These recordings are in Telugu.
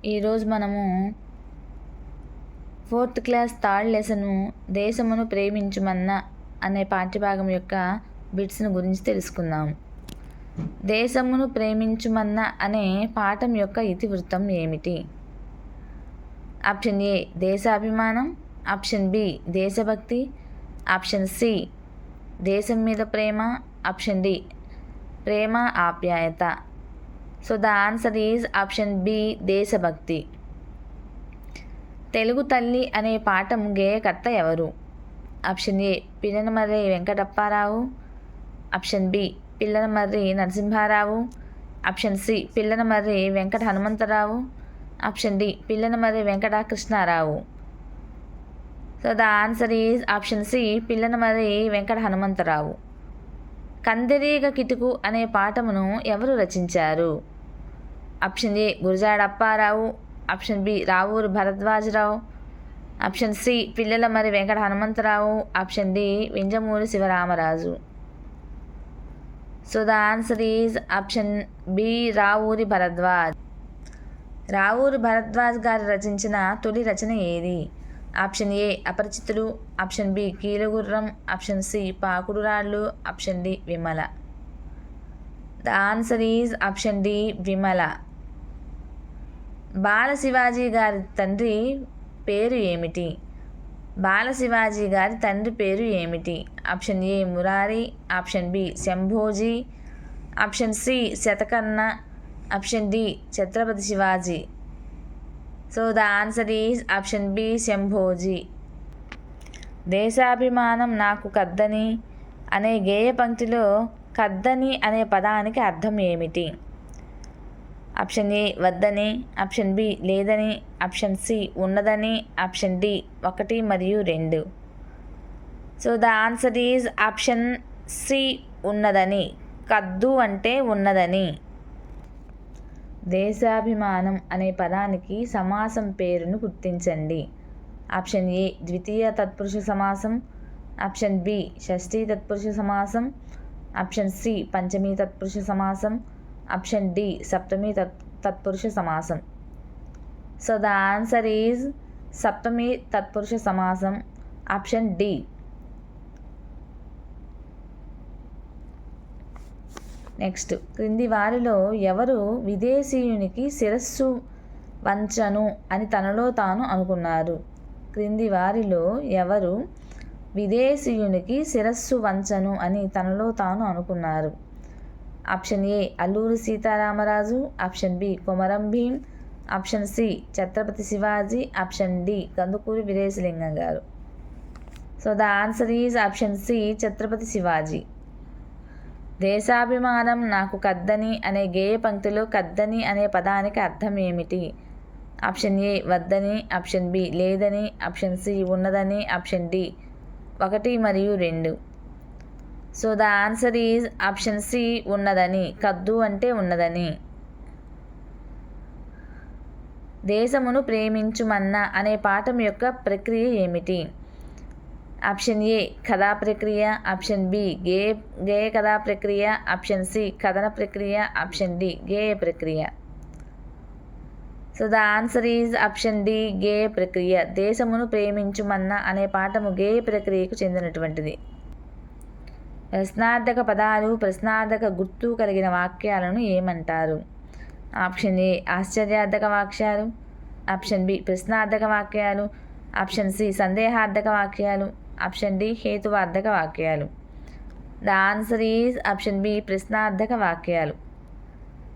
ఈరోజు మనము 4th క్లాస్ 3rd లెసను దేశమును ప్రేమించుమన్న అనే పాఠ్యభాగం యొక్క బిట్స్ను గురించి తెలుసుకుందాం. దేశమును ప్రేమించుమన్న అనే పాఠం యొక్క ఇతివృత్తం ఏమిటి? ఆప్షన్ ఏ దేశాభిమానం, ఆప్షన్ బి దేశభక్తి, ఆప్షన్ సి దేశం మీద ప్రేమ, ఆప్షన్ డి ప్రేమ ఆప్యాయత. So the answer is option B దేశభక్తి. తెలుగు తల్లి అనే పాఠం గేయకర్త ఎవరు? Option A Pillanamarri Venkatapparao, option B Pillanamarri Narasimharao, option C Pillanamarri Venkata Hanumantharao, option D Pillanamarri Venkatakrishnarao. So the answer is option C Pillanamarri Venkata Hanumantharao. కందిరీగ కిటుకు అనే పాఠమును ఎవరు రచించారు? Option A Gurajada Apparao, option B Ravuru Bharadwajarao, option C Pillalamarri Venkata Hanumantharao, option D Vinjamuri Sivaramaraju. So the answer is option B Ravuri Bharadwaj. Ravuri Bharadwaj garu రచించిన తొలి రచన ఏది? Option A Aparichitudu, option B Keelugurram, option C Pakudu Rallu, option D Vimala. The answer is option D Vimala. Bala Shivaji గారి తండ్రి పేరు ఏమిటి? బాల శివాజీ గారి తండ్రి పేరు ఏమిటి? Option A Murari, option B Shambhoji, option C Shatakarna, option D Chhatrapati Shivaji. So the answer is option B Shambhoji. దేశాభిమానం నాకు కద్దని అనే గేయ పంక్తిలో కద్దని అనే పదానికి అర్థం ఏమిటి? ఆప్షన్ ఏ వద్దని, ఆప్షన్ బి లేదని, ఆప్షన్ సి ఉన్నదని, ఆప్షన్ డి 1 మరియు 2. So the answer is option C ఉన్నదని. కద్దు అంటే ఉన్నదని. దేశాభిమానం అనే పదానికి సమాసం పేరును గుర్తించండి. ఆప్షన్ ఏ ద్వితీయ తత్పురుష సమాసం, ఆప్షన్ బి షష్ఠీ తత్పురుష సమాసం, ఆప్షన్ సి పంచమీ తత్పురుష సమాసం, ఆప్షన్ డి సప్తమీ తత్పురుష సమాసం. సో ద ఆన్సర్ ఈజ్ సప్తమీ తత్పురుష సమాసం, ఆప్షన్ డి. నెక్స్ట్, క్రింది వారిలో ఎవరు విదేశీయునికి శిరస్సు వంచను అని తనలో తాను అనుకున్నారు? క్రింది వారిలో ఎవరు విదేశీయునికి శిరస్సు వంచను అని తనలో తాను అనుకున్నారు? Option A Alluri Sitaramaraju, option B Komaram Bheem, option C Chhatrapati Shivaji, option D Kandukuri Veeresalingam garu. So the answer is option C Chhatrapati Shivaji. దేశాభిమానం నాకు కద్దని అనే గేయ పంక్తిలో కద్దని అనే పదానికి అర్థం ఏమిటి? ఆప్షన్ ఏ వద్దని, ఆప్షన్ బి లేదని, ఆప్షన్ సి ఉన్నదని, ఆప్షన్ డి 1 మరియు 2. So the answer is option C ఉన్నదని. కద్దు అంటే ఉన్నదని. దేశమును ప్రేమించుమన్న అనే పాఠం యొక్క ప్రక్రియ ఏమిటి? ఆప్షన్ ఏ కథా ప్రక్రియ, ఆప్షన్ బి గేయ కథా ప్రక్రియ, ఆప్షన్ సి కథన ప్రక్రియ, ఆప్షన్ డి గేయ ప్రక్రియ. So the answer is option D గేయ ప్రక్రియ. దేశమును ప్రేమించుమన్న అనే పాఠము గేయ ప్రక్రియకు చెందినటువంటిది. ప్రశ్నార్థక పదాలు, ప్రశ్నార్థక గుర్తు కలిగిన వాక్యాలను ఏమంటారు? ఆప్షన్ ఏ ఆశ్చర్యార్థక వాక్యాలు, ఆప్షన్ బి ప్రశ్నార్థక వాక్యాలు, ఆప్షన్ సి సందేహార్థక వాక్యాలు, ఆప్షన్ డి హేతువార్థక వాక్యాలు. The answer is option B ప్రశ్నార్థక వాక్యాలు.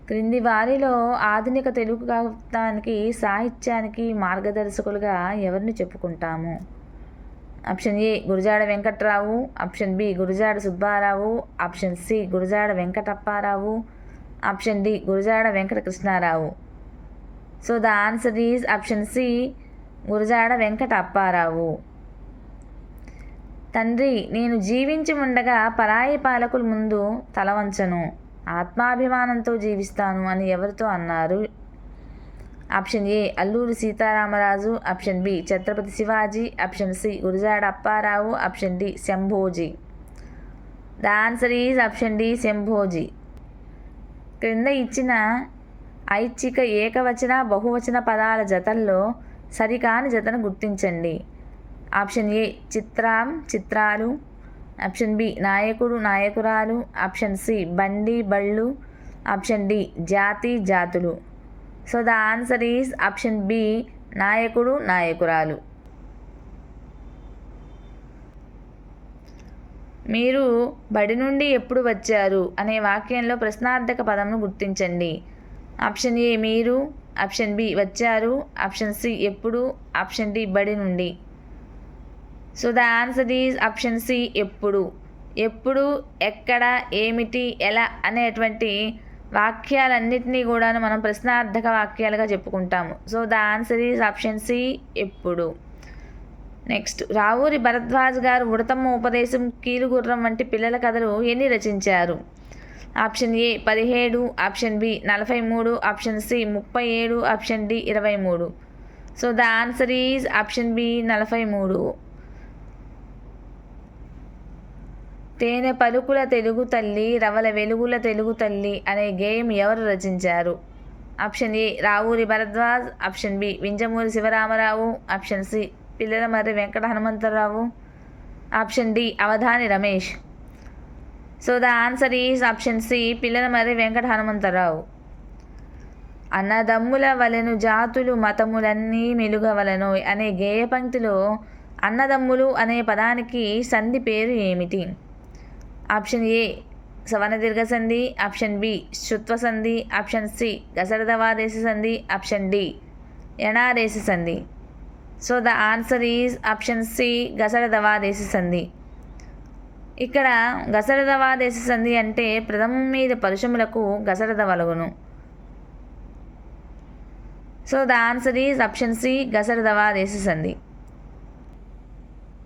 క్రింది వారిలో ఆధునిక తెలుగు కవిత్వానికి, సాహిత్యానికి మార్గదర్శకులుగా ఎవరిని చెప్పుకుంటాము? Option A Gurajada Venkatrao, option B Gurajada Subbarao, option C Gurajada Venkatapparao, option D Gurajada Venkata Krishnarao. So the answer is option C Gurajada Venkata Apparao. తండ్రి, నేను జీవించి ఉండగా పరాయి పాలకుల ముందు తలవంచను, ఆత్మాభిమానంతో జీవిస్తాను అని ఎవరితో అన్నారు? Option A Alluri Sitaramaraju, option B Chhatrapati Shivaji, option C Gurajada Apparao, option D Shambhoji. The answer is option D Shambhoji. క్రింద ఇచ్చిన ఐచ్ఛిక ఏకవచన బహువచన పదాల జతల్లో సరికాని జతను గుర్తించండి. ఆప్షన్ ఏ చిత్రం చిత్రాలు, ఆప్షన్ బి నాయకుడు నాయకురాలు, ఆప్షన్ సి బండి బళ్ళు, ఆప్షన్ డి జాతి జాతులు. So the answer is option B నాయకుడు నాయకురాలు. మీరు బడి నుండి ఎప్పుడు వచ్చారు అనే వాక్యంలో ప్రశ్నార్థక పదంను గుర్తించండి. ఆప్షన్ ఏ మీరు, ఆప్షన్ బి వచ్చారు, ఆప్షన్ సి ఎప్పుడు, ఆప్షన్ డి బడి నుండి. So the answer is option C ఎప్పుడు. ఎప్పుడు, ఎక్కడ, ఏమిటి, ఎలా అనేటువంటి వాక్యాలన్నింటినీ కూడాను మనం ప్రశ్నార్థక వాక్యాలుగా చెప్పుకుంటాము. So the answer is option C ఎప్పుడు. నెక్స్ట్, రావూరి భరద్వాజ్ గారు ఉడతమ్మ ఉపదేశం, కీలుగుర్రం వంటి పిల్లల కథలు ఎన్ని రచించారు? Option A 17, option B 43, option C 37, option D 23. So the answer is option B 43. తేనె పలుకుల తెలుగు తల్లి రవల వెలుగుల తెలుగు తల్లి అనే గేయం ఎవరు రచించారు? Option A Ravuri Bharadwaj, option B Vinjamuri Sivaramarao, option C Pillalamarri Venkata Hanumantharao, option D Avadhani Ramesh. So the answer is option C Pillalamarri Venkata Hanumantharao. అన్నదమ్ముల వలెను జాతులు మతములన్నీ మెలుగవలను అనే గేయ పంక్తిలో అన్నదమ్ములు అనే పదానికి సంధి పేరు ఏమిటి? ఆప్షన్ ఏ సవర్ణదీర్ఘ సంధి, ఆప్షన్ బి శుత్వ సంధి, ఆప్షన్ సి గసరదవాదేశ సంధి, ఆప్షన్ డి యణాదేశ సంధి. So the answer is option C గసరదవాదేశ సంధి. ఇక్కడ గసరదవాదేశ సంధి అంటే ప్రథమం మీద పరుషములకు గసరదవలగును. So the answer is option C గసరదవాదేశ సంధి.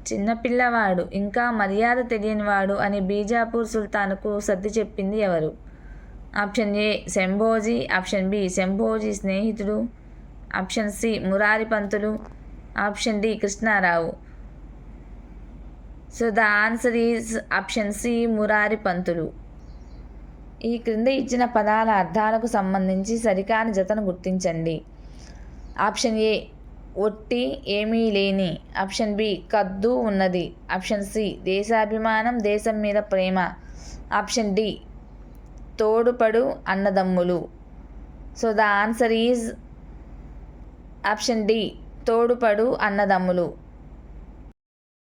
చిన్నపిల్లవాడు ఇంకా మర్యాద తెలియనివాడు అని బీజాపూర్ సుల్తాన్కు సర్ది చెప్పింది ఎవరు? Option A Shambhoji, option B Shambhoji స్నేహితుడు, option C Murari Pantulu, option D Krishnarao. So the answer is option C Murari Pantulu. ఈ క్రింద ఇచ్చిన పదాల అర్థాలకు సంబంధించి సరికాని జతను గుర్తించండి. ఆప్షన్ ఏ ఒట్టి ఏమీ లేని, ఆప్షన్ బి కద్దు ఉన్నది, ఆప్షన్ సి దేశాభిమానం దేశం మీద ప్రేమ, ఆప్షన్ డి తోడుపడు అన్నదమ్ములు. So the answer is option D తోడుపడు అన్నదమ్ములు.